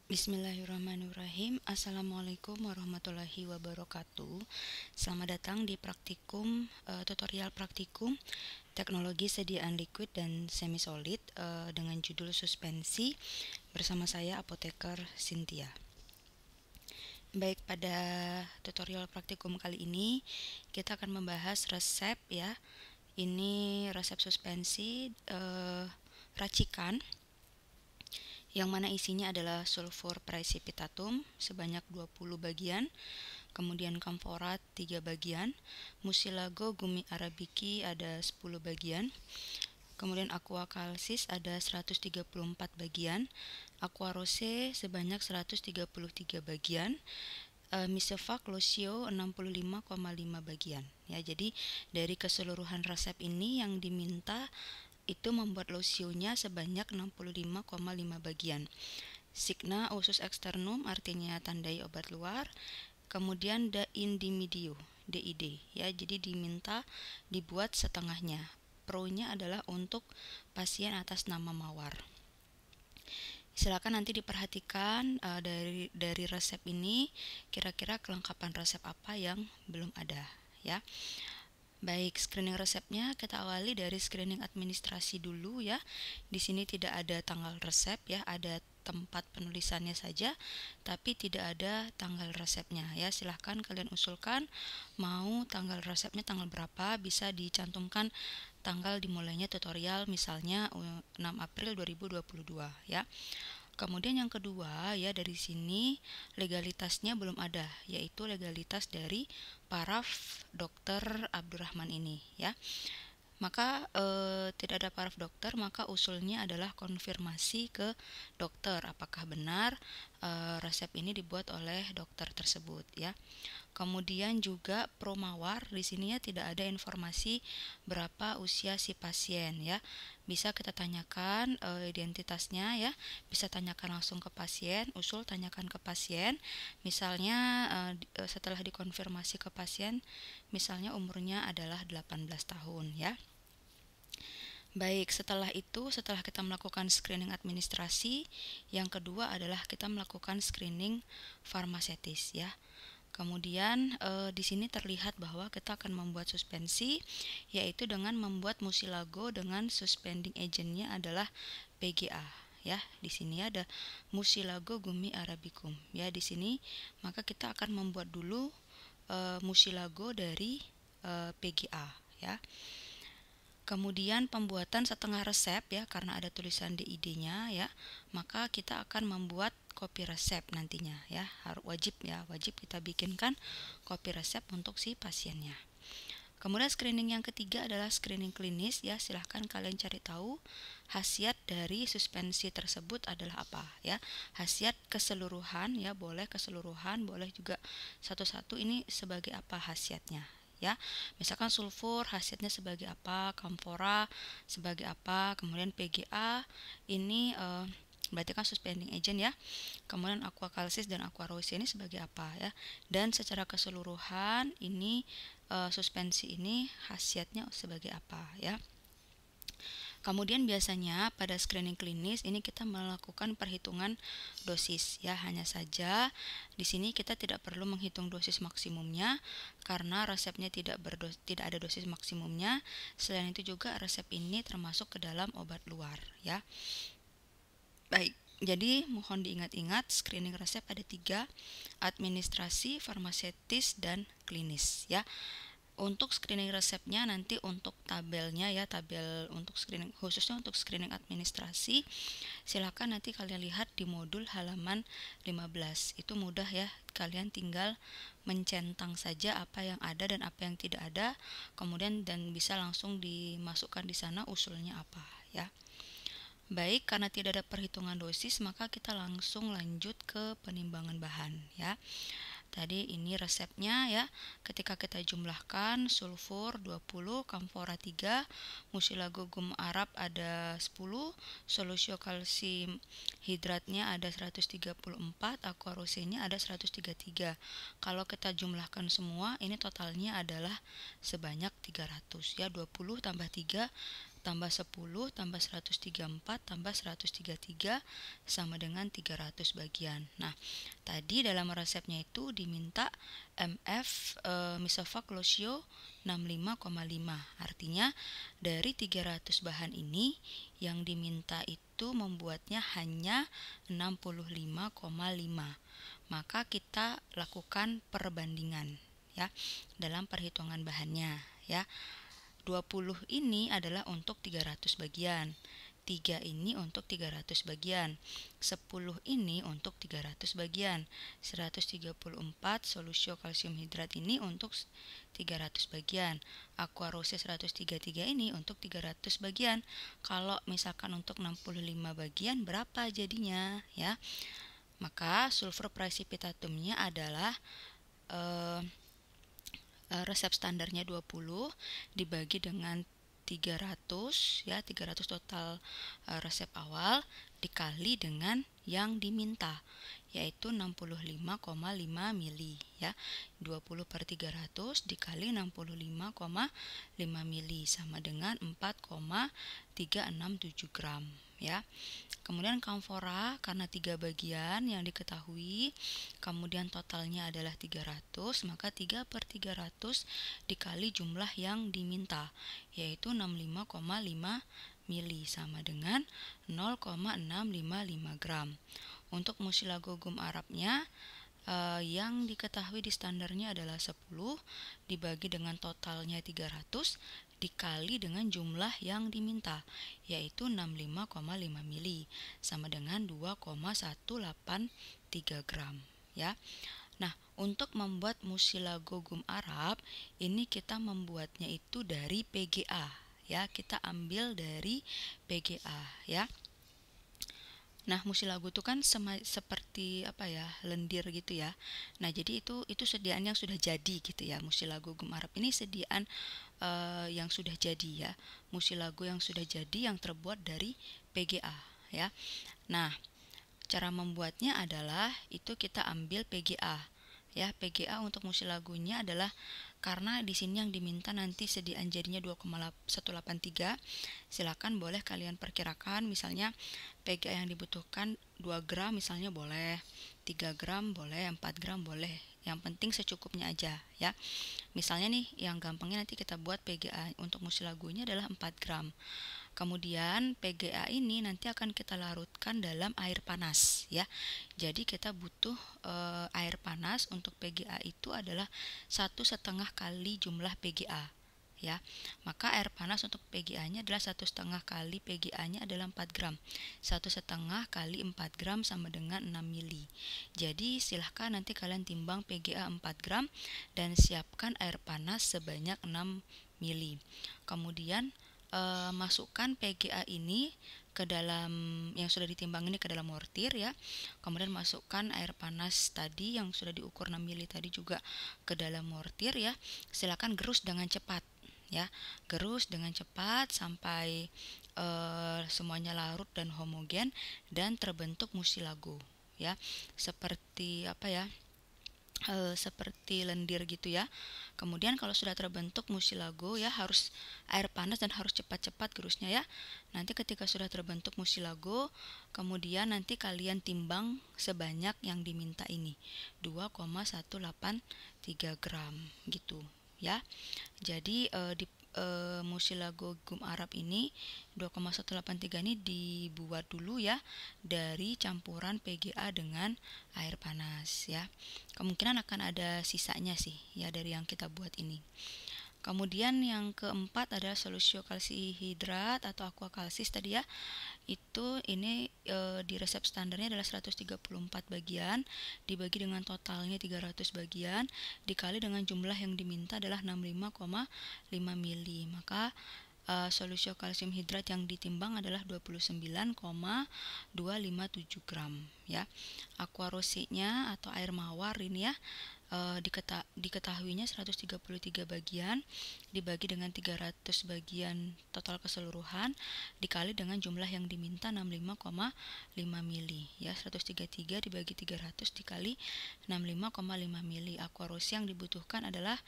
Bismillahirrahmanirrahim. Assalamualaikum warahmatullahi wabarakatuh. Selamat datang di tutorial praktikum teknologi sediaan liquid dan semi solid dengan judul suspensi bersama saya apoteker Cynthia. Baik, pada tutorial praktikum kali ini kita akan membahas resep ya. Ini resep suspensi racikan yang mana isinya adalah sulfur precipitatum sebanyak 20 bagian, kemudian camphora 3 bagian, mucilago gummi arabici ada 10 bagian, kemudian aqua calcis ada 134 bagian, aqua rosé sebanyak 133 bagian, Misovac Losio 65,5 bagian. Ya, jadi dari keseluruhan resep ini yang diminta itu membuat losionya sebanyak 65,5 bagian. Signa usus externum artinya tandai obat luar. Kemudian da indimedio, DID ya. Jadi diminta dibuat setengahnya. Pro-nya adalah untuk pasien atas nama mawar. Silakan nanti diperhatikan dari resep ini kira-kira kelengkapan resep apa yang belum ada ya. Baik, screening resepnya kita awali dari screening administrasi dulu ya. Di sini tidak ada tanggal resep ya, ada tempat penulisannya saja, tapi tidak ada tanggal resepnya ya. Silahkan kalian usulkan mau tanggal resepnya tanggal berapa, bisa dicantumkan tanggal dimulainya tutorial misalnya 6 April 2022 ya. Kemudian yang kedua ya, dari sini legalitasnya belum ada, yaitu legalitas dari paraf Dr. Abdurrahman ini ya. Maka tidak ada paraf dokter, maka usulnya adalah konfirmasi ke dokter apakah benar resep ini dibuat oleh dokter tersebut ya. Kemudian juga promawar, di sini ya tidak ada informasi berapa usia si pasien ya. Bisa kita tanyakan identitasnya ya, bisa tanyakan langsung ke pasien, usul tanyakan ke pasien. Misalnya setelah dikonfirmasi ke pasien, misalnya umurnya adalah 18 tahun ya. Baik, setelah itu, setelah kita melakukan screening administrasi, yang kedua adalah kita melakukan screening farmasetis ya. Kemudian di sini terlihat bahwa kita akan membuat suspensi, yaitu dengan membuat mucilago dengan suspending agentnya adalah PGA ya. Di sini ada mucilago gummi arabicum ya. Di sini maka kita akan membuat dulu mucilago dari PGA ya. Kemudian pembuatan setengah resep ya, karena ada tulisan DID-nya ya, maka kita akan membuat kopi resep nantinya ya. Wajib kita bikinkan kopi resep untuk si pasiennya. Kemudian screening yang ketiga adalah screening klinis ya. Silahkan kalian cari tahu khasiat dari suspensi tersebut adalah apa ya. Khasiat keseluruhan ya, boleh keseluruhan, boleh juga satu-satu, ini sebagai apa khasiatnya ya. Misalkan sulfur khasiatnya sebagai apa, camphora sebagai apa, kemudian PGA ini berarti kan suspending agent ya. Kemudian aqua calcis dan aqua rosé ini sebagai apa ya. Dan secara keseluruhan ini suspensi ini khasiatnya sebagai apa ya. Kemudian biasanya pada screening klinis ini kita melakukan perhitungan dosis ya. Hanya saja di sini kita tidak perlu menghitung dosis maksimumnya karena resepnya tidak ada dosis maksimumnya. Selain itu juga resep ini termasuk ke dalam obat luar ya. Baik, jadi mohon diingat-ingat screening resep ada 3, administrasi, farmasetis, dan klinis ya. Untuk screening resepnya nanti untuk tabelnya ya, tabel untuk screening khususnya untuk screening administrasi, silakan nanti kalian lihat di modul halaman 15. Itu mudah ya, kalian tinggal mencentang saja apa yang ada dan apa yang tidak ada, kemudian dan bisa langsung dimasukkan di sana usulnya apa ya. Baik, karena tidak ada perhitungan dosis, maka kita langsung lanjut ke penimbangan bahan ya. Tadi ini resepnya ya. Ketika kita jumlahkan sulfur 20, camphora 3, mucilago gum Arab ada 10, solusio kalsium hidratnya ada 134, aqua rosé-nya ada 133. Kalau kita jumlahkan semua, ini totalnya adalah sebanyak 300 ya. 20 tambah 3 tambah 10 tambah 134 tambah 133 sama dengan 300 bagian. Nah, tadi dalam resepnya itu diminta MF Mesovac Closio 65,5. Artinya dari 300 bahan ini yang diminta itu membuatnya hanya 65,5. Maka kita lakukan perbandingan ya dalam perhitungan bahannya ya. 20 ini adalah untuk 300 bagian. 3 ini untuk 300 bagian. 10 ini untuk 300 bagian. 134 solusio kalsium hidrat ini untuk 300 bagian. Aqua rosé 133 ini untuk 300 bagian. Kalau misalkan untuk 65 bagian berapa jadinya ya? Maka sulfur precipitatumnya adalah resep standarnya 20 dibagi dengan 300 ya, 300 total resep awal dikali dengan yang diminta yaitu 65,5 mili ya. 20 per 300 dikali 65,5 mili sama dengan 4,367 gram ya. Kemudian kamfora karena 3 bagian yang diketahui, kemudian totalnya adalah 300, maka 3 per 300 dikali jumlah yang diminta, yaitu 65,5 mili sama dengan 0,655 gram. Untuk mucilago gum Arabnya, yang diketahui di standarnya adalah 10 dibagi dengan totalnya 300 dikali dengan jumlah yang diminta yaitu 65,5 mili sama dengan 2,183 gram ya. Nah, untuk membuat mucilago gum Arab ini kita membuatnya itu dari PGA ya. Kita ambil dari PGA ya. Nah, mucilago itu kan seperti apa ya, lendir gitu ya. Nah, jadi itu sediaan yang sudah jadi gitu ya. Mucilago gum Arab ini sediaan yang sudah jadi ya. Mucilago yang sudah jadi yang terbuat dari PGA ya. Nah, cara membuatnya adalah itu kita ambil PGA ya. PGA untuk mucilagonya adalah karena di sini yang diminta nanti sediaan jadinya 2,183. Silakan boleh kalian perkirakan, misalnya PGA yang dibutuhkan 2 gram misalnya boleh, 3 gram boleh, 4 gram boleh. Yang penting secukupnya aja ya. Misalnya nih yang gampangnya nanti kita buat PGA untuk mucilagonya adalah 4 gram. Kemudian PGA ini nanti akan kita larutkan dalam air panas ya. Jadi kita butuh air panas untuk PGA itu adalah 1,5 kali jumlah PGA ya. Maka air panas untuk PGA-nya adalah 1,5 kali PGA-nya adalah 4 gram. 1,5 kali 4 gram sama dengan 6 mili. Jadi silahkan nanti kalian timbang PGA 4 gram dan siapkan air panas sebanyak 6 mili. Kemudian masukkan PGA ini ke dalam yang sudah ditimbang ini ke dalam mortir ya. Kemudian masukkan air panas tadi yang sudah diukur 6 mili tadi juga ke dalam mortir ya. Silakan gerus dengan cepat ya. Gerus dengan cepat sampai semuanya larut dan homogen dan terbentuk mucilago ya. Seperti apa ya? Seperti lendir gitu ya. Kemudian kalau sudah terbentuk mucilago ya, harus air panas dan harus cepat-cepat gerusnya ya. Nanti ketika sudah terbentuk mucilago, kemudian nanti kalian timbang sebanyak yang diminta ini, 2,183 gram gitu ya. Jadi di mucilago gum Arab ini 2,183 ini dibuat dulu ya dari campuran PGA dengan air panas ya. Kemungkinan akan ada sisanya sih ya dari yang kita buat ini. Kemudian yang keempat adalah solusio kalsi hidrat atau aqua kalsis tadi ya. Itu ini di resep standarnya adalah 134 bagian dibagi dengan totalnya 300 bagian dikali dengan jumlah yang diminta adalah 65,5 mili. Maka solusio kalsium hidrat yang ditimbang adalah 29,257 gram ya. Aqua rosé-nya atau air mawar ini ya Diketahuinya 133 bagian dibagi dengan 300 bagian total keseluruhan dikali dengan jumlah yang diminta 65,5 mili ya. 133 dibagi 300 dikali 65,5 mili. Aqua Rossi yang dibutuhkan adalah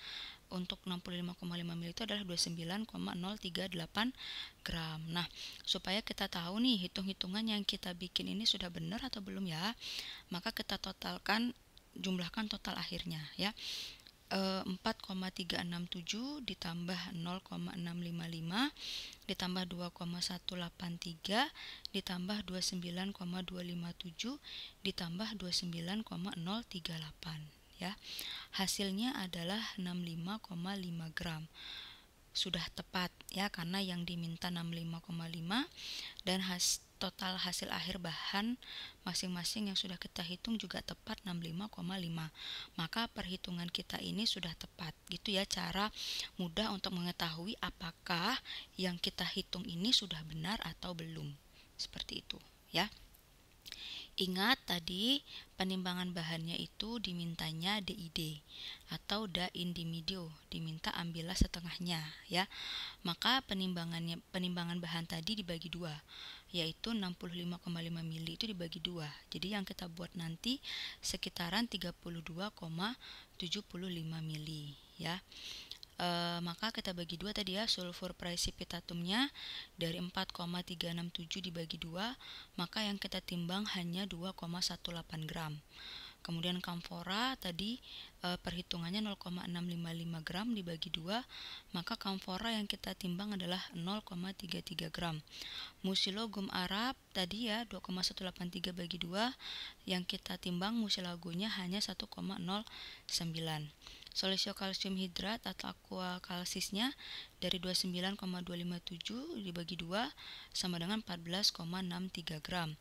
untuk 65,5 mili itu adalah 29,038 gram. Nah, supaya kita tahu nih hitung-hitungan yang kita bikin ini sudah benar atau belum ya, maka kita totalkan, jumlahkan total akhirnya ya. 4,367 ditambah 0,655 ditambah 2,183 ditambah 29,257 ditambah 29,038 ya. Hasilnya adalah 65,5 gram. Sudah tepat ya, karena yang diminta 65,5 dan total hasil akhir bahan masing-masing yang sudah kita hitung juga tepat 65,5. Maka perhitungan kita ini sudah tepat. Gitu ya cara mudah untuk mengetahui apakah yang kita hitung ini sudah benar atau belum. Seperti itu ya. Ingat tadi penimbangan bahannya itu dimintanya DID atau da individu, diminta ambillah setengahnya ya. Maka penimbangan bahan tadi dibagi dua, yaitu 65,5 mili itu dibagi dua. Jadi yang kita buat nanti sekitaran 32,75 mili ya. Maka kita bagi dua tadi ya, sulfur precipitatumnya dari 4,367 dibagi 2, maka yang kita timbang hanya 2,18 gram. Kemudian kamfora tadi perhitungannya 0,655 gram dibagi 2, maka kamfora yang kita timbang adalah 0,33 gram. Musilo gum Arab tadi ya 2,183 bagi 2, yang kita timbang musilagonya hanya 1,09. Solusio kalsium hidrat atau aqua kalsisnya dari 29,257 dibagi 2 sama dengan 14,63 gram.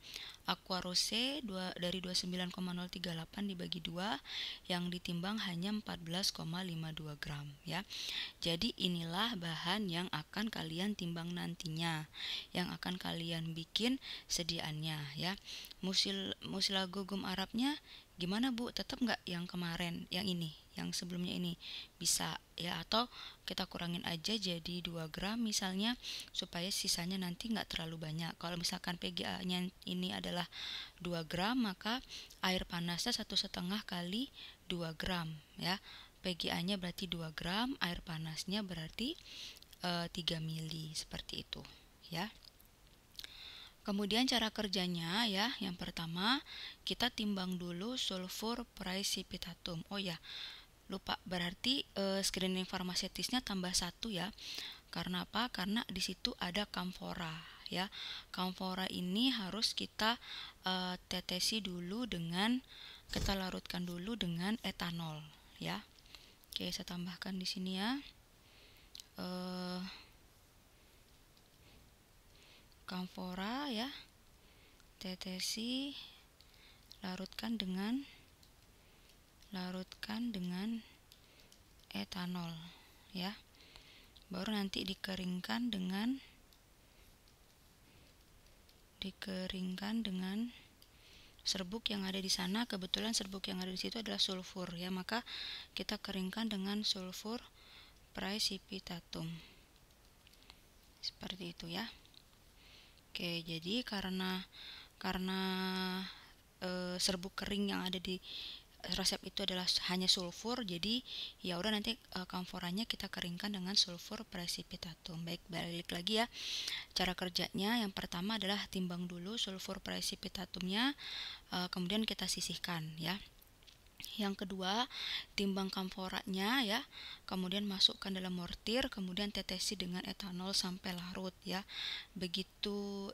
Aqua Rossi dari 29,038 dibagi 2 yang ditimbang hanya 14,52 gram ya. Jadi inilah bahan yang akan kalian timbang nantinya, yang akan kalian bikin sediaannya ya. Musilago gum Arabnya gimana Bu? Tetap nggak yang kemarin, yang ini, yang sebelumnya ini bisa ya, atau kita kurangin aja jadi 2 gram misalnya supaya sisanya nanti nggak terlalu banyak. Kalau misalkan PGA-nya ini adalah 2 gram, maka air panasnya 1,5 kali 2 gram ya. PGA-nya berarti 2 gram, air panasnya berarti 3 mili seperti itu ya. Kemudian cara kerjanya ya, yang pertama kita timbang dulu sulfur precipitatum. Oh ya, lupa, berarti screening farmasetisnya tambah 1 ya. Karena apa? Karena di situ ada kamfora ya. Kamfora ini harus kita tetesi dulu dengan, kita larutkan dulu dengan etanol ya. Oke, saya tambahkan di sini ya. Kamfora ya, tetesi, larutkan dengan etanol ya. Baru nanti dikeringkan dengan serbuk yang ada di sana. Kebetulan serbuk yang ada di situ adalah sulfur ya, maka kita keringkan dengan sulfur precipitatum. Seperti itu ya. Oke, jadi karena serbuk kering yang ada di resep itu adalah hanya sulfur, jadi ya udah nanti kamforanya kita keringkan dengan sulfur precipitatum. Baik, balik lagi ya. Cara kerjanya yang pertama adalah timbang dulu sulfur precipitatumnya, kemudian kita sisihkan ya. Yang kedua, timbang kamforanya ya, kemudian masukkan dalam mortir, kemudian tetesi dengan etanol sampai larut ya. Begitu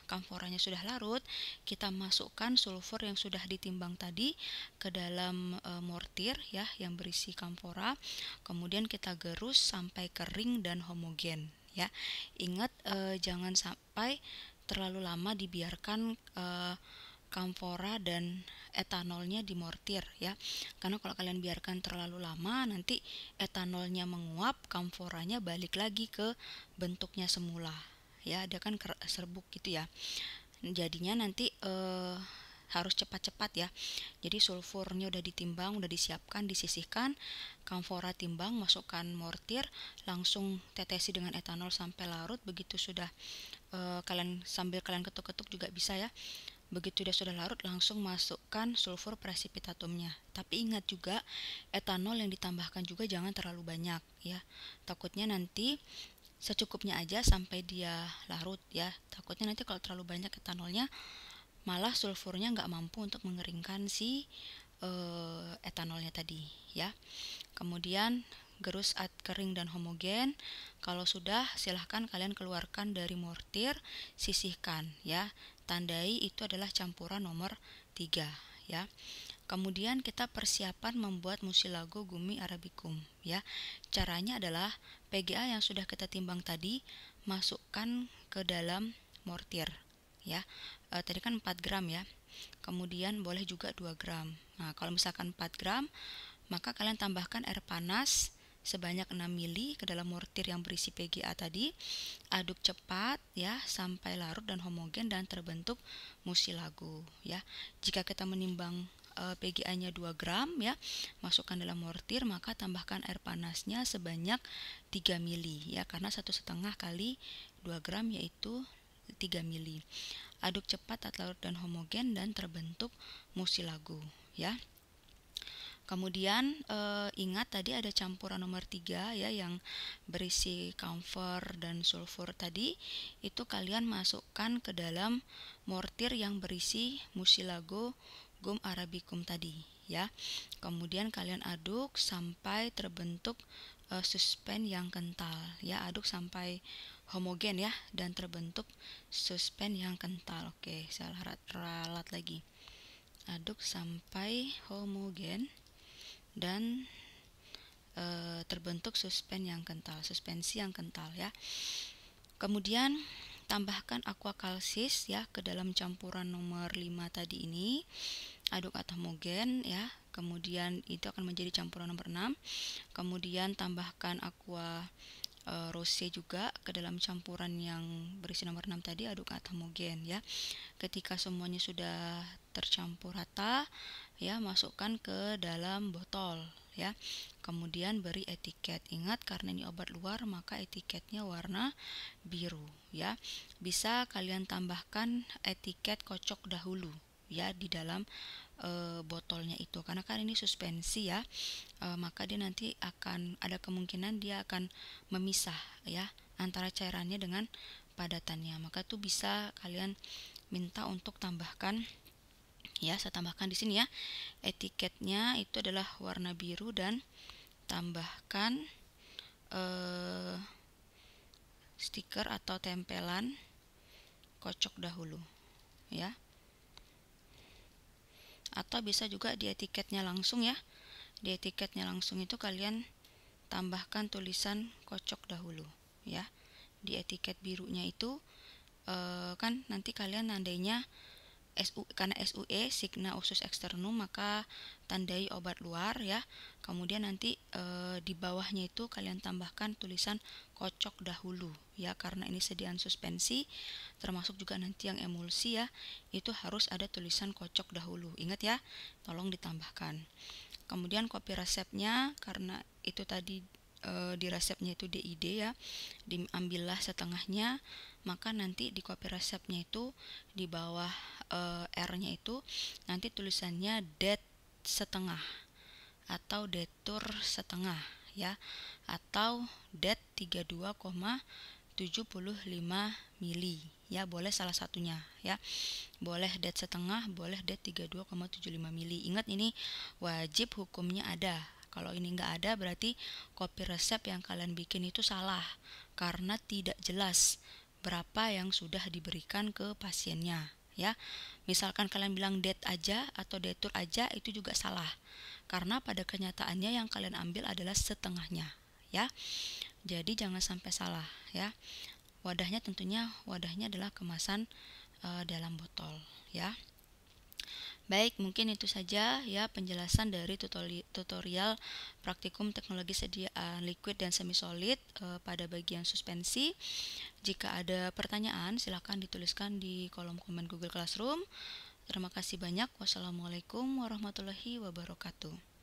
kamforanya sudah larut, kita masukkan sulfur yang sudah ditimbang tadi ke dalam mortir ya, yang berisi kamfora. Kemudian kita gerus sampai kering dan homogen ya. Ingat jangan sampai terlalu lama dibiarkan kamfora dan etanolnya di mortir ya, karena kalau kalian biarkan terlalu lama nanti etanolnya menguap, kamforanya balik lagi ke bentuknya semula ya, dia kan serbuk gitu ya. Jadinya nanti harus cepat-cepat ya. Jadi sulfurnya udah ditimbang, udah disiapkan, disisihkan, kamfora timbang, masukkan mortir, langsung tetesi dengan etanol sampai larut. Begitu sudah kalian sambil kalian ketuk-ketuk juga bisa ya. Begitu dia sudah larut, langsung masukkan sulfur presipitatumnya. Tapi ingat juga, etanol yang ditambahkan juga jangan terlalu banyak ya. Takutnya nanti secukupnya aja sampai dia larut ya. Takutnya nanti kalau terlalu banyak etanolnya, malah sulfurnya nggak mampu untuk mengeringkan si etanolnya tadi ya. Kemudian gerus kering dan homogen. Kalau sudah, silahkan kalian keluarkan dari mortir, sisihkan ya. Tandai itu adalah campuran nomor 3 ya. Kemudian kita persiapan membuat mucilago gummi arabicum ya. Caranya adalah PGA yang sudah kita timbang tadi masukkan ke dalam mortir ya. Tadi kan 4 gram ya. Kemudian boleh juga 2 gram. Nah, kalau misalkan 4 gram, maka kalian tambahkan air panas sebanyak 6 ml ke dalam mortir yang berisi PGA tadi. Aduk cepat ya sampai larut dan homogen dan terbentuk mucilago ya. Jika kita menimbang PGA-nya 2 gram ya, masukkan dalam mortir, maka tambahkan air panasnya sebanyak 3 ml ya, karena 1,5 kali 2 gram yaitu 3 ml. Aduk cepat, larut dan homogen dan terbentuk mucilago ya. Kemudian ingat tadi ada campuran nomor 3 ya yang berisi camphor dan sulfur tadi, itu kalian masukkan ke dalam mortir yang berisi mucilago gum arabicum tadi ya. Kemudian kalian aduk sampai terbentuk suspen yang kental ya, aduk sampai homogen ya dan terbentuk suspen yang kental. Oke, saya ralat lagi. Aduk sampai homogen dan terbentuk suspensi yang kental ya. Kemudian tambahkan aqua kalsis ya ke dalam campuran nomor 5 tadi ini. Aduk atau homogen ya. Kemudian itu akan menjadi campuran nomor 6. Kemudian tambahkan aqua rose juga ke dalam campuran yang berisi nomor 6 tadi, aduk atau homogen ya. Ketika semuanya sudah tercampur rata ya, masukkan ke dalam botol ya. Kemudian beri etiket. Ingat, karena ini obat luar maka etiketnya warna biru ya. Bisa kalian tambahkan etiket kocok dahulu ya di dalam botolnya itu, karena kan ini suspensi ya, maka dia nanti akan ada kemungkinan dia akan memisah ya antara cairannya dengan padatannya. Maka tuh bisa kalian minta untuk tambahkan ya. Saya tambahkan di sini ya, etiketnya itu adalah warna biru dan tambahkan stiker atau tempelan kocok dahulu ya. Atau bisa juga di etiketnya langsung ya. Di etiketnya langsung itu kalian tambahkan tulisan kocok dahulu ya. Di etiket birunya itu kan nanti kalian nandainya karena SUE signa usus externum, maka tandai obat luar ya. Kemudian nanti di bawahnya itu kalian tambahkan tulisan kocok dahulu ya, karena ini sediaan suspensi termasuk juga nanti yang emulsi ya, itu harus ada tulisan kocok dahulu. Ingat ya, tolong ditambahkan. Kemudian kopi resepnya, karena itu tadi di resepnya itu DID ya, diambillah setengahnya, maka nanti di kopi resepnya itu di bawah R-nya itu nanti tulisannya det setengah atau detur setengah ya, atau det 32,75 mili ya, boleh salah satunya ya, boleh det setengah, boleh det 32,75 mili. Ingat, ini wajib hukumnya ada. Kalau ini nggak ada berarti kopi resep yang kalian bikin itu salah, karena tidak jelas berapa yang sudah diberikan ke pasiennya ya. Misalkan kalian bilang det aja atau detur aja, itu juga salah, karena pada kenyataannya yang kalian ambil adalah setengahnya ya. Jadi jangan sampai salah ya. Wadahnya tentunya adalah kemasan dalam botol ya. Baik, mungkin itu saja ya penjelasan dari tutorial praktikum teknologi sediaan liquid dan semi solid pada bagian suspensi. Jika ada pertanyaan, silakan dituliskan di kolom komen Google Classroom. Terima kasih banyak. Wassalamualaikum warahmatullahi wabarakatuh.